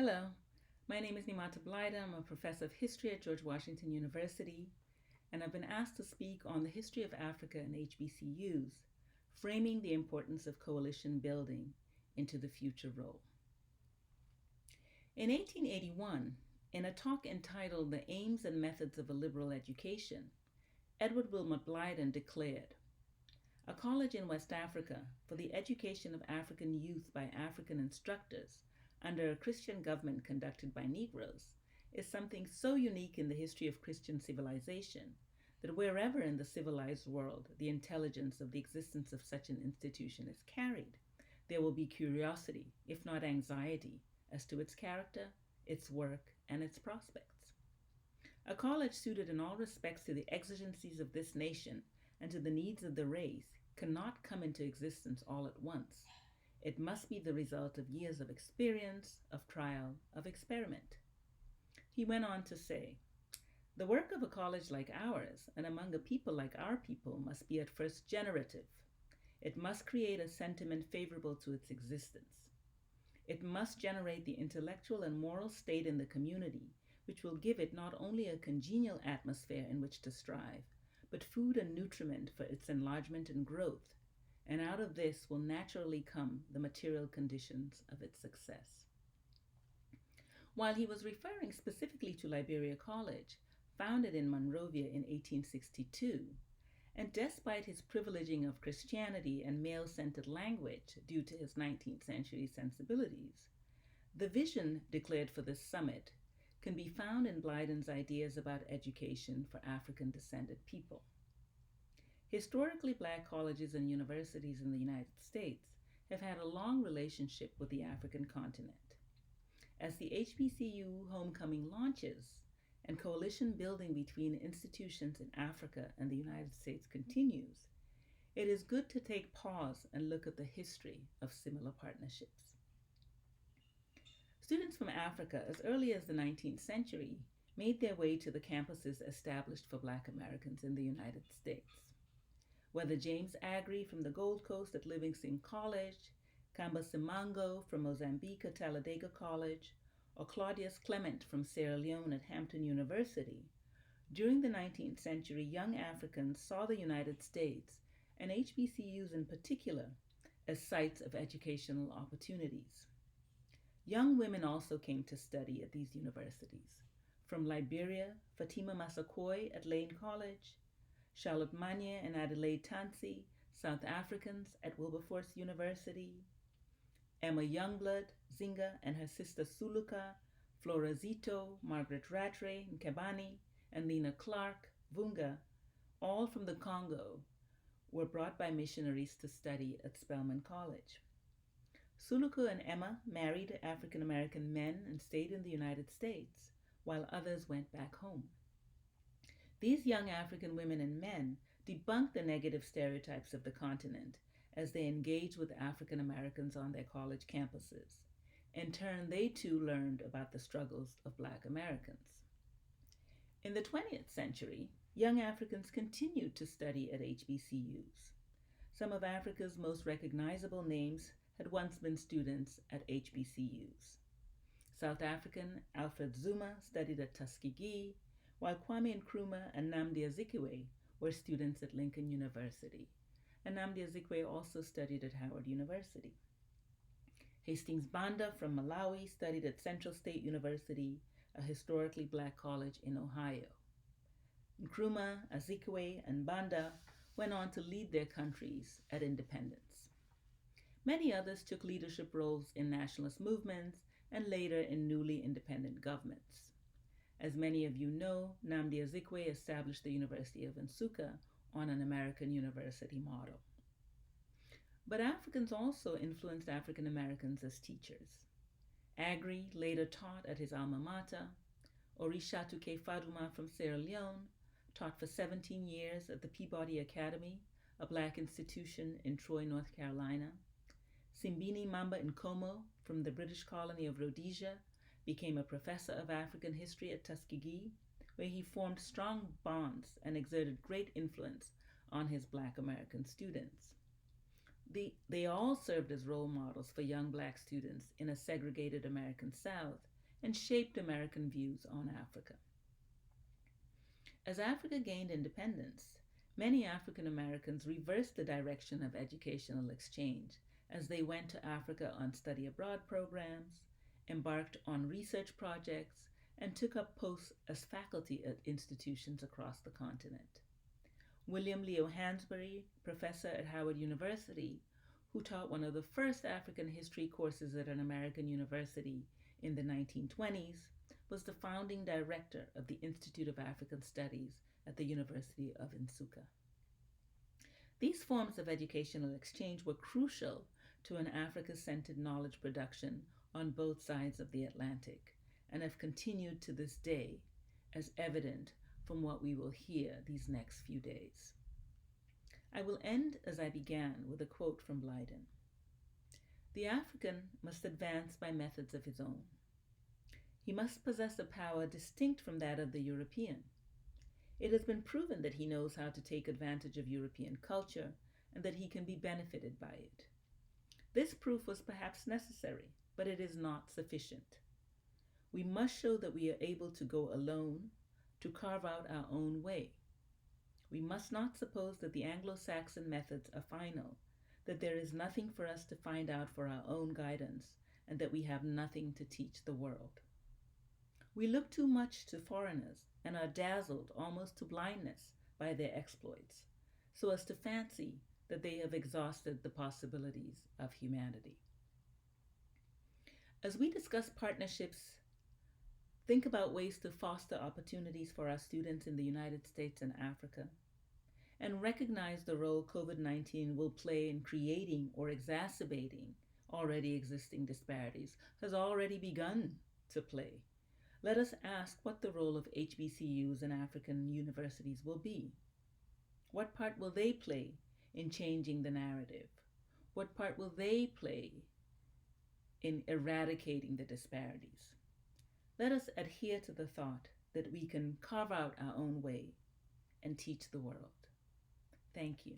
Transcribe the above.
Hello, my name is Nemata Blyden. I'm a professor of history at George Washington University, and I've been asked to speak on the history of Africa and HBCUs, framing the importance of coalition building into the future role. In 1881, in a talk entitled The Aims and Methods of a Liberal Education, Edward Wilmot Blyden declared, "A college in West Africa for the education of African youth by African instructors under a Christian government conducted by Negroes is something so unique in the history of Christian civilization that wherever in the civilized world the intelligence of the existence of such an institution is carried, there will be curiosity, if not anxiety, as to its character, its work, and its prospects. A college suited in all respects to the exigencies of this nation and to the needs of the race cannot come into existence all at once. It must be the result of years of experience, of trial, of experiment." He went on to say, "The work of a college like ours, and among a people like our people, must be at first generative. It must create a sentiment favorable to its existence. It must generate the intellectual and moral state in the community, which will give it not only a congenial atmosphere in which to strive, but food and nutriment for its enlargement and growth, and out of this will naturally come the material conditions of its success." While he was referring specifically to Liberia College, founded in Monrovia in 1862, and despite his privileging of Christianity and male-centered language due to his 19th century sensibilities, the vision declared for this summit can be found in Blyden's ideas about education for African-descended people. Historically, Black colleges and universities in the United States have had a long relationship with the African continent. As the HBCU homecoming launches and coalition building between institutions in Africa and the United States continues, it is good to take pause and look at the history of similar partnerships. Students from Africa as early as the 19th century made their way to the campuses established for Black Americans in the United States. Whether James Agri from the Gold Coast at Livingston College, Kamba Simango from Mozambique at Talladega College, or Claudius Clement from Sierra Leone at Hampton University, during the 19th century, young Africans saw the United States, and HBCUs in particular, as sites of educational opportunities. Young women also came to study at these universities. From Liberia, Fatima Massaquoi at Lane College, Charlotte Manye and Adelaide Tansey, South Africans at Wilberforce University, Emma Youngblood, Zinga, and her sister Suluka, Flora Zito, Margaret Rattray, Nkebani, and Lena Clark, Vunga, all from the Congo, were brought by missionaries to study at Spelman College. Suluka and Emma married African American men and stayed in the United States, while others went back home. These young African women and men debunked the negative stereotypes of the continent as they engaged with African Americans on their college campuses. In turn, they too learned about the struggles of Black Americans. In the 20th century, young Africans continued to study at HBCUs. Some of Africa's most recognizable names had once been students at HBCUs. South African Alfred Zuma studied at Tuskegee, while Kwame Nkrumah and Nnamdi Azikiwe were students at Lincoln University, and Nnamdi Azikiwe also studied at Howard University. Hastings Banda from Malawi studied at Central State University, a historically Black college in Ohio. Nkrumah, Azikiwe, and Banda went on to lead their countries at independence. Many others took leadership roles in nationalist movements and later in newly independent governments. As many of you know, Nnamdi Azikiwe established the University of Nsukka on an American university model. But Africans also influenced African Americans as teachers. Agri later taught at his alma mater. Orishatuke Faduma from Sierra Leone taught for 17 years at the Peabody Academy, a Black institution in Troy, North Carolina. Simbini Mamba Nkomo from the British colony of Rhodesia became a professor of African history at Tuskegee, where he formed strong bonds and exerted great influence on his Black American students. They all served as role models for young black students in a segregated American South and shaped American views on Africa. As Africa gained independence, many African Americans reversed the direction of educational exchange as they went to Africa on study abroad programs, embarked on research projects, and took up posts as faculty at institutions across the continent. William Leo Hansberry, professor at Howard University, who taught one of the first African history courses at an American university in the 1920s, was the founding director of the Institute of African Studies at the University of Nsukka. These forms of educational exchange were crucial to an Africa-centered knowledge production on both sides of the Atlantic and have continued to this day, as evident from what we will hear these next few days. I will end as I began with a quote from Blyden. "The African must advance by methods of his own. He must possess a power distinct from that of the European. It has been proven that he knows how to take advantage of European culture and that he can be benefited by it. This proof was perhaps necessary, but it is not sufficient. We must show that we are able to go alone, to carve out our own way. We must not suppose that the Anglo-Saxon methods are final, that there is nothing for us to find out for our own guidance, and that we have nothing to teach the world. We look too much to foreigners and are dazzled almost to blindness by their exploits, so as to fancy that they have exhausted the possibilities of humanity." As we discuss partnerships, think about ways to foster opportunities for our students in the United States and Africa, and recognize the role COVID-19 will play in creating or exacerbating already existing disparities, has already begun to play. Let us ask what the role of HBCUs and African universities will be. What part will they play in changing the narrative? What part will they play in eradicating the disparities? Let us adhere to the thought that we can carve out our own way and teach the world. Thank you.